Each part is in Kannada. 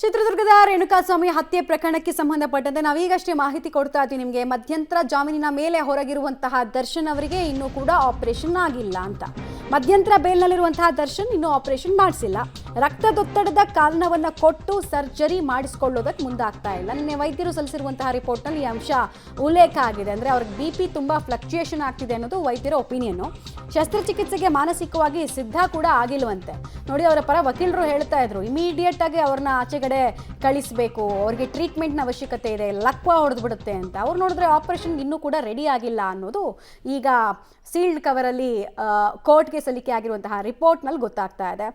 ಚಿತ್ರದುರ್ಗದ ರೇಣುಕಾಸ್ವಾಮಿ ಹತ್ಯೆ ಪ್ರಕರಣಕ್ಕೆ ಸಂಬಂಧಪಟ್ಟಂತೆ ನಾವೀಗಷ್ಟೇ ಮಾಹಿತಿ ಕೊಡ್ತಾ ಇದ್ದೀವಿ ನಿಮಗೆ. ಮಧ್ಯಂತರ ಜಾಮೀನಿನ ಮೇಲೆ ಹೊರಗಿರುವಂತಹ ದರ್ಶನ್ ಅವರಿಗೆ ಇನ್ನೂ ಕೂಡ ಆಪರೇಷನ್ ಆಗಿಲ್ಲ ಅಂತ. ಮಧ್ಯಂತರ ಬೇಲ್ನಲ್ಲಿರುವಂತಹ ದರ್ಶನ್ ಇನ್ನೂ ಆಪರೇಷನ್ ಮಾಡಿಸಿಲ್ಲ. ರಕ್ತದೊತ್ತಡದ ಕಾರಣವನ್ನು ಕೊಟ್ಟು ಸರ್ಜರಿ ಮಾಡಿಸಿಕೊಳ್ಳೋದಕ್ಕೆ ಮುಂದಾಗ್ತಾ ಇಲ್ಲ. ನಿನ್ನೆ ವೈದ್ಯರು ಸಲ್ಲಿಸಿರುವಂತಹ ರಿಪೋರ್ಟ್ನಲ್ಲಿ ಈ ಅಂಶ ಉಲ್ಲೇಖ ಆಗಿದೆ. ಅಂದರೆ ಅವ್ರಿಗೆ BP ತುಂಬ ಫ್ಲಕ್ಚುಯೇಷನ್ ಆಗ್ತಿದೆ ಅನ್ನೋದು ವೈದ್ಯರ ಒಪಿನಿಯನ್ನು. ಶಸ್ತ್ರಚಿಕಿತ್ಸೆಗೆ ಮಾನಸಿಕವಾಗಿ ಸಿದ್ಧ ಕೂಡ ಆಗಿಲ್ವಂತೆ. ನೋಡಿ, ಅವರ ಪರ ವಕೀಲರು ಹೇಳ್ತಾ ಇದ್ರು, ಇಮಿಡಿಯೇಟ್ ಆಗಿ ಅವ್ರನ್ನ ಆಚೆಗಡೆ ಕಳಿಸಬೇಕು, ಅವ್ರಿಗೆ ಟ್ರೀಟ್ಮೆಂಟ್ನ ಅವಶ್ಯಕತೆ ಇದೆ, ಲಕ್ವ ಹೊಡೆದು ಬಿಡುತ್ತೆ ಅಂತ. ಅವ್ರು ನೋಡಿದ್ರೆ ಆಪರೇಷನ್ ಇನ್ನೂ ಕೂಡ ರೆಡಿ ಆಗಿಲ್ಲ ಅನ್ನೋದು ಈಗ ಸೀಲ್ಡ್ ಕವರಲ್ಲಿ ಕೋರ್ಟ್ಗೆ ಸಲ್ಲಿಕೆ ಆಗಿರುವಂತಹ ರಿಪೋರ್ಟ್ನಲ್ಲಿ ಗೊತ್ತಾಗ್ತಾ ಇದೆ.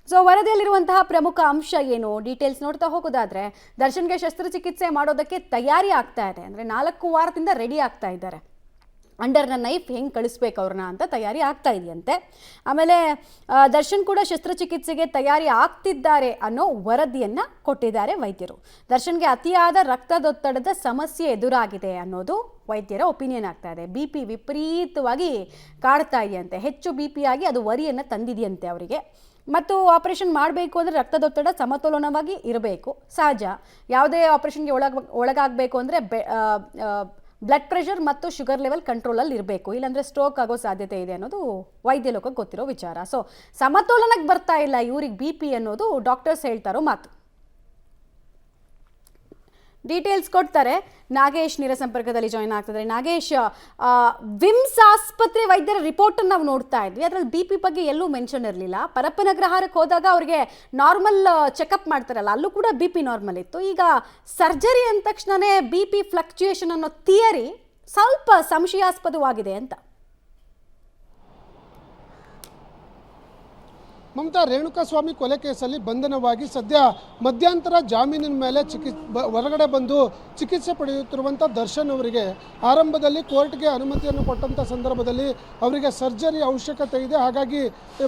ಸೊ ವರದಿಯಲ್ಲಿರುವಂತಹ ಪ್ರಮುಖ ಅಂಶ ಏನು, ಡೀಟೇಲ್ಸ್ ನೋಡ್ತಾ ಹೋಗೋದಾದ್ರೆ, ದರ್ಶನ್ಗೆ ಶಸ್ತ್ರಚಿಕಿತ್ಸೆ ಮಾಡೋದಕ್ಕೆ ತಯಾರಿ ಆಗ್ತಾ ಇದೆ. ಅಂದರೆ 4 ವಾರದಿಂದ ರೆಡಿ ಆಗ್ತಾ ಇದ್ದಾರೆ. ಅಂಡರ್ ದ ನೈಫ್ ಹೆಂಗೆ ಕಳಿಸ್ಬೇಕು ಅವ್ರನ್ನ ಅಂತ ತಯಾರಿ ಆಗ್ತಾ ಇದೆಯಂತೆ. ಆಮೇಲೆ ದರ್ಶನ್ ಕೂಡ ಶಸ್ತ್ರಚಿಕಿತ್ಸೆಗೆ ತಯಾರಿ ಆಗ್ತಿದ್ದಾರೆ ಅನ್ನೋ ವರದಿಯನ್ನು ಕೊಟ್ಟಿದ್ದಾರೆ ವೈದ್ಯರು. ದರ್ಶನ್ಗೆ ಅತಿಯಾದ ರಕ್ತದೊತ್ತಡದ ಸಮಸ್ಯೆ ಎದುರಾಗಿದೆ ಅನ್ನೋದು ವೈದ್ಯರ ಒಪಿನಿಯನ್ ಆಗ್ತಾ ಇದೆ. BP ವಿಪರೀತವಾಗಿ ಕಾಡ್ತಾ ಇದೆಯಂತೆ. ಹೆಚ್ಚು BP ಆಗಿ ಅದು ವರಿಯನ್ನು ತಂದಿದೆಯಂತೆ ಅವರಿಗೆ. ಮತ್ತು ಆಪರೇಷನ್ ಮಾಡಬೇಕು ಅಂದರೆ ರಕ್ತದೊತ್ತಡ ಸಮತೋಲನವಾಗಿ ಇರಬೇಕು, ಸಹಜ. ಯಾವುದೇ ಆಪರೇಷನ್ಗೆ ಒಳಗಾಗಬೇಕು ಅಂದರೆ ಬ್ಲಡ್ ಪ್ರೆಷರ್ ಮತ್ತು ಶುಗರ್ ಲೆವೆಲ್ ಕಂಟ್ರೋಲಲ್ಲಿ ಇರಬೇಕು, ಇಲ್ಲಾಂದರೆ ಸ್ಟ್ರೋಕ್ ಆಗೋ ಸಾಧ್ಯತೆ ಇದೆ ಅನ್ನೋದು ವೈದ್ಯ ಲೋಕಕ್ಕೆ ಗೊತ್ತಿರೋ ವಿಚಾರ. ಸೊ ಸಮತೋಲನಕ್ಕೆ ಬರ್ತಾ ಇಲ್ಲ ಇವ್ರಿಗೆ BP ಅನ್ನೋದು ಡಾಕ್ಟರ್ಸ್ ಹೇಳ್ತಾರೋ ಮಾತು. ಡೀಟೇಲ್ಸ್ ಕೊಡ್ತಾರೆ ನಾಗೇಶ್, ನೇರ ಸಂಪರ್ಕದಲ್ಲಿ ಜಾಯ್ನ್ ಆಗ್ತಿದ್ದಾರೆ. ನಾಗೇಶ್, ವಿಮ್ಸ್ ಆಸ್ಪತ್ರೆ ವೈದ್ಯರ ರಿಪೋರ್ಟನ್ನು ನಾವು ನೋಡ್ತಾ ಇದ್ವಿ. ಅದರಲ್ಲಿ BP ಬಗ್ಗೆ ಎಲ್ಲೂ ಮೆನ್ಷನ್ ಇರಲಿಲ್ಲ. ಪರಪ್ಪನಗ್ರಹಾರಕ್ಕೆ ಹೋದಾಗ ಅವ್ರಿಗೆ ನಾರ್ಮಲ್ ಚೆಕಪ್ ಮಾಡ್ತಾರಲ್ಲ, ಅಲ್ಲೂ ಕೂಡ BP ನಾರ್ಮಲ್ ಇತ್ತು. ಈಗ ಸರ್ಜರಿ ಅಂದ ತಕ್ಷಣವೇ BP ಫ್ಲಕ್ಚುಯೇಷನ್ ಅನ್ನೋ ಥಿಯರಿ ಸ್ವಲ್ಪ ಸಂಶಯಾಸ್ಪದವಾಗಿದೆ ಅಂತ. ಮಮತಾ, ರೇಣುಕಾಸ್ವಾಮಿ ಕೊಲೆ ಕೇಸಲ್ಲಿ ಬಂಧನವಾಗಿ ಸದ್ಯ ಮಧ್ಯಂತರ ಜಾಮೀನಿನ ಮೇಲೆ ಹೊರಗಡೆ ಬಂದು ಚಿಕಿತ್ಸೆ ಪಡೆಯುತ್ತಿರುವಂಥ ದರ್ಶನ್ ಅವರಿಗೆ ಆರಂಭದಲ್ಲಿ ಕೋರ್ಟ್ಗೆ ಅನುಮತಿಯನ್ನು ಕೊಟ್ಟಂಥ ಸಂದರ್ಭದಲ್ಲಿ ಅವರಿಗೆ ಸರ್ಜರಿ ಅವಶ್ಯಕತೆ ಇದೆ, ಹಾಗಾಗಿ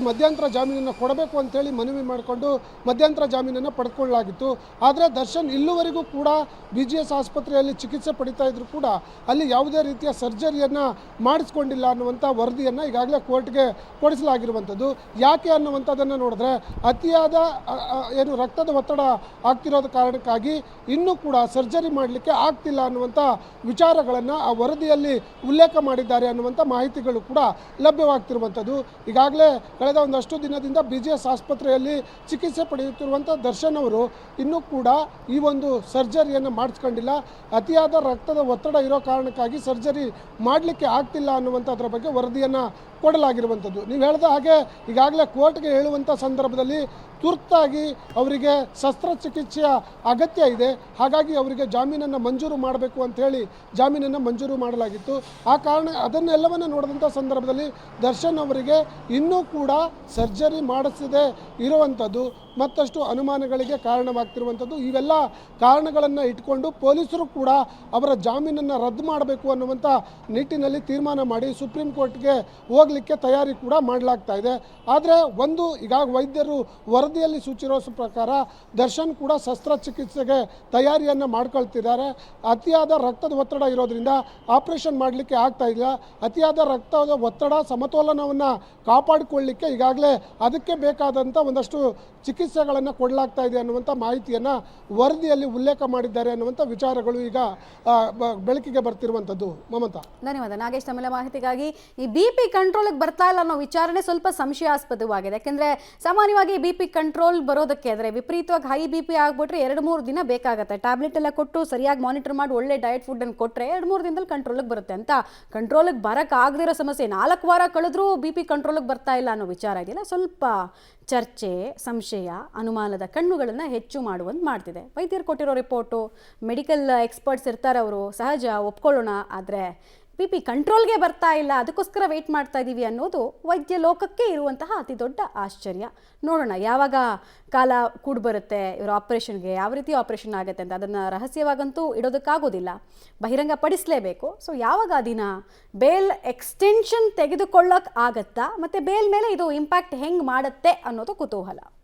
ಮಧ್ಯಂತರ ಜಾಮೀನನ್ನು ಕೊಡಬೇಕು ಅಂತೇಳಿ ಮನವಿ ಮಾಡಿಕೊಂಡು ಮಧ್ಯಂತರ ಜಾಮೀನನ್ನು ಪಡೆದುಕೊಳ್ಳಲಾಗಿತ್ತು. ಆದರೆ ದರ್ಶನ್ ಇಲ್ಲಿವರೆಗೂ ಕೂಡ BGS ಆಸ್ಪತ್ರೆಯಲ್ಲಿ ಚಿಕಿತ್ಸೆ ಪಡಿತಾ ಇದ್ರು ಕೂಡ ಅಲ್ಲಿ ಯಾವುದೇ ರೀತಿಯ ಸರ್ಜರಿಯನ್ನು ಮಾಡಿಸ್ಕೊಂಡಿಲ್ಲ ಅನ್ನುವಂಥ ವರದಿಯನ್ನು ಈಗಾಗಲೇ ಕೋರ್ಟ್ಗೆ ಕೊಡಿಸಲಾಗಿರುವಂಥದ್ದು. ಯಾಕೆ ಅನ್ನುವಂಥ ಅದನ್ನು ನೋಡಿದ್ರೆ ಅತಿಯಾದ ಏನು ರಕ್ತದ ಒತ್ತಡ ಆಗ್ತಿರೋದ ಕಾರಣಕ್ಕಾಗಿ ಇನ್ನೂ ಕೂಡ ಸರ್ಜರಿ ಮಾಡಲಿಕ್ಕೆ ಆಗ್ತಿಲ್ಲ ಅನ್ನುವಂಥ ವಿಚಾರಗಳನ್ನು ಆ ವರದಿಯಲ್ಲಿ ಉಲ್ಲೇಖ ಮಾಡಿದ್ದಾರೆ ಅನ್ನುವಂಥ ಮಾಹಿತಿಗಳು ಕೂಡ ಲಭ್ಯವಾಗ್ತಿರುವಂಥದ್ದು. ಈಗಾಗಲೇ ಕಳೆದ ಒಂದಷ್ಟು ದಿನದಿಂದ BGS ಆಸ್ಪತ್ರೆಯಲ್ಲಿ ಚಿಕಿತ್ಸೆ ಪಡೆಯುತ್ತಿರುವಂಥ ದರ್ಶನ್ ಅವರು ಇನ್ನೂ ಕೂಡ ಈ ಒಂದು ಸರ್ಜರಿಯನ್ನು ಮಾಡಿಸ್ಕೊಂಡಿಲ್ಲ. ಅತಿಯಾದ ರಕ್ತದ ಒತ್ತಡ ಇರೋ ಕಾರಣಕ್ಕಾಗಿ ಸರ್ಜರಿ ಮಾಡಲಿಕ್ಕೆ ಆಗ್ತಿಲ್ಲ ಅನ್ನುವಂಥದ್ರ ಬಗ್ಗೆ ವರದಿಯನ್ನು ಕೊಡಲಾಗಿರುವಂಥದ್ದು. ನೀವು ಹೇಳಿದ ಹಾಗೆ ಈಗಾಗಲೇ ಕೋರ್ಟ್ಗೆ ಹೇಳುವಂಥ ಸಂದರ್ಭದಲ್ಲಿ ತುರ್ತಾಗಿ ಅವರಿಗೆ ಶಸ್ತ್ರಚಿಕಿತ್ಸೆಯ ಅಗತ್ಯ ಇದೆ, ಹಾಗಾಗಿ ಅವರಿಗೆ ಜಾಮೀನನ್ನು ಮಂಜೂರು ಮಾಡಬೇಕು ಅಂಥೇಳಿ ಜಾಮೀನನ್ನು ಮಂಜೂರು ಮಾಡಲಾಗಿತ್ತು. ಆ ಕಾರಣ ಅದನ್ನೆಲ್ಲವನ್ನು ನೋಡಿದಂಥ ಸಂದರ್ಭದಲ್ಲಿ ದರ್ಶನ್ ಅವರಿಗೆ ಇನ್ನೂ ಕೂಡ ಸರ್ಜರಿ ಮಾಡಿಸದೆ ಇರುವಂಥದ್ದು ಮತ್ತಷ್ಟು ಅನುಮಾನಗಳಿಗೆ ಕಾರಣವಾಗ್ತಿರುವಂಥದ್ದು. ಇವೆಲ್ಲ ಕಾರಣಗಳನ್ನು ಇಟ್ಕೊಂಡು ಪೊಲೀಸರು ಕೂಡ ಅವರ ಜಾಮೀನನ್ನು ರದ್ದು ಮಾಡಬೇಕು ಅನ್ನುವಂಥ ನಿಟ್ಟಿನಲ್ಲಿ ತೀರ್ಮಾನ ಮಾಡಿ ಸುಪ್ರೀಂ ಕೋರ್ಟ್ಗೆ ಹೋಗಲಿಕ್ಕೆ ತಯಾರಿ ಕೂಡ ಮಾಡಲಾಗ್ತಾ ಇದೆ. ಆದರೆ ಈಗಾಗ ವೈದ್ಯರು ವರದಿಯಲ್ಲಿ ಸೂಚಿರೋ ಪ್ರಕಾರ ದರ್ಶನ್ ಕೂಡ ಶಸ್ತ್ರಚಿಕಿತ್ಸೆಗೆ ತಯಾರಿಯನ್ನು ಮಾಡ್ಕೊಳ್ತಿದ್ದಾರೆ. ಅತಿಯಾದ ರಕ್ತದ ಒತ್ತಡ ಇರೋದ್ರಿಂದ ಆಪರೇಷನ್ ಮಾಡಲಿಕ್ಕೆ ಆಗ್ತಾ ಇಲ್ಲ. ಅತಿಯಾದ ರಕ್ತದ ಒತ್ತಡ ಸಮತೋಲನವನ್ನು ಕಾಪಾಡಿಕೊಳ್ಳಲಿಕ್ಕೆ ಈಗಾಗಲೇ ಅದಕ್ಕೆ ಬೇಕಾದಂಥ ಒಂದಷ್ಟು ಚಿಕಿತ್ಸೆಗಳನ್ನು ಕೊಡಲಾಗ್ತಾ ಇದೆ ಅನ್ನುವಂಥ ಮಾಹಿತಿಯನ್ನು ವರದಿಯಲ್ಲಿ ಉಲ್ಲೇಖ ಮಾಡಿದ್ದಾರೆ ಅನ್ನುವಂಥ ವಿಚಾರಗಳು ಈಗ ಬೆಳಕಿಗೆ ಬರ್ತಿರುವಂಥದ್ದು. ಮಮತಾ, ಧನ್ಯವಾದ ನಾಗೇಶ್ ತಮ್ಮೆಲ್ಲ ಮಾಹಿತಿಗಾಗಿ. ಈ BP ಕಂಟ್ರೋಲ್ಗೆ ಬರ್ತಾ ಇಲ್ಲ ಅನ್ನೋ ವಿಚಾರಣೆ ಸ್ವಲ್ಪ ಸಂಶಯಾಸ್ಪದವಾಗಿದೆ. ಯಾಕೆಂದರೆ ಸಾಮಾನ್ಯವಾಗಿ BP ಕಂಟ್ರೋಲ್ ಬರೋದಕ್ಕೆ ಅಂದರೆ ವಿಪರೀತವಾಗಿ ಹೈ BP ಆಗಿಬಿಟ್ರೆ 2-3 ದಿನ ಬೇಕಾಗುತ್ತೆ. ಟ್ಯಾಬ್ಲೆಟ್ ಎಲ್ಲ ಕೊಟ್ಟು ಸರಿಯಾಗಿ ಮಾನಿಟರ್ ಮಾಡಿ ಒಳ್ಳೆ ಡಯಟ್ ಫುಡ್ಡನ್ನು ಕೊಟ್ಟರೆ 2-3 ದಿನದಲ್ಲಿ ಕಂಟ್ರೋಲಿಗೆ ಬರುತ್ತೆ ಅಂತ. ಕಂಟ್ರೋಲಿಗೆ ಬರೋಕ್ಕಾಗದಿರೋ ಸಮಸ್ಯೆ 4 ವಾರ ಕಳೆದ್ರೂ BP ಕಂಟ್ರೋಲಿಗೆ ಬರ್ತಾ ಇಲ್ಲ ಅನ್ನೋ ವಿಚಾರ ಇದೆಯಲ್ಲ, ಸ್ವಲ್ಪ ಚರ್ಚೆ, ಸಂಶಯ, ಅನುಮಾನದ ಕಣ್ಣುಗಳನ್ನು ಹೆಚ್ಚು ಮಾಡುವಂತೆ ಮಾಡ್ತಿದೆ. ವೈದ್ಯರು ಕೊಟ್ಟಿರೋ ರಿಪೋರ್ಟು, ಮೆಡಿಕಲ್ ಎಕ್ಸ್ಪರ್ಟ್ಸ್ ಇರ್ತಾರೆ, ಅವರು ಸಹಜ ಒಪ್ಕೊಳ್ಳೋಣ. ಆದರೆ BP ಕಂಟ್ರೋಲ್ಗೆ ಬರ್ತಾ ಇಲ್ಲ, ಅದಕ್ಕೋಸ್ಕರ ವೆಯ್ಟ್ ಮಾಡ್ತಾ ಇದ್ದೀವಿ ಅನ್ನೋದು ವೈದ್ಯ ಲೋಕಕ್ಕೆ ಇರುವಂತಹ ಅತಿ ದೊಡ್ಡ ಆಶ್ಚರ್ಯ. ನೋಡೋಣ ಯಾವಾಗ ಕಾಲ ಕೂಡಿ ಬರುತ್ತೆ ಇವರು ಆಪರೇಷನ್ಗೆ, ಯಾವ ರೀತಿ ಆಪರೇಷನ್ ಆಗುತ್ತೆ ಅಂತ. ಅದನ್ನು ರಹಸ್ಯವಾಗಂತೂ ಇಡೋದಕ್ಕಾಗೋದಿಲ್ಲ, ಬಹಿರಂಗ ಪಡಿಸಲೇಬೇಕು. ಸೊ ಯಾವಾಗ ಆ ದಿನ ಬೇಲ್ ಎಕ್ಸ್ಟೆನ್ಷನ್ ತೆಗೆದುಕೊಳ್ಳೋಕೆ ಆಗತ್ತಾ, ಮತ್ತು ಬೇಲ್ ಮೇಲೆ ಇದು ಇಂಪ್ಯಾಕ್ಟ್ ಹೆಂಗೆ ಮಾಡುತ್ತೆ ಅನ್ನೋದು ಕುತೂಹಲ.